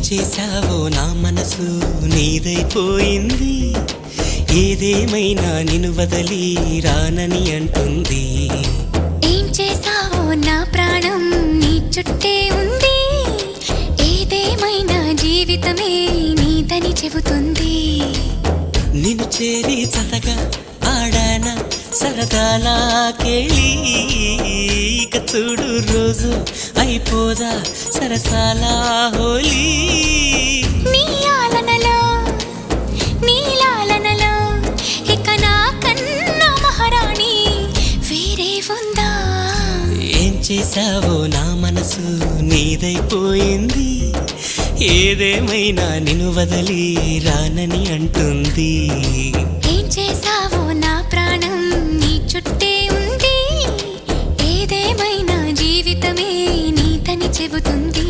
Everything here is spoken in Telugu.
చేశావో నా మనసు నీదైపోయింది. ఏదేమైనా నిన్ను వదలి రానని అంటుంది. ఏం చేశావో నా ప్రాణం నీ చుట్టే ఉంది. ఏదేమైనా జీవితమే నీదని చెబుతుంది. నిన్ను చేరి చతగా ఆడాన సరదాలా కేళి. ఇక చూడు రోజు అయిపోదా సరసాల హోలీ. నీ ఆలనలో నీ లాలనలో ఇక నా కన్నా మహారాణి వేరే ఉందా? ఏం చేశావో నా మనసు నీదైపోయింది. ఏదేమైనా నిన్ను వదలి రానని అంటుంది. ఏం చేశావో నా ప్రాణం నీ చుట్టే ఉంది. ఏదేమైనా జీవితమే నీదని చెబుతుంది.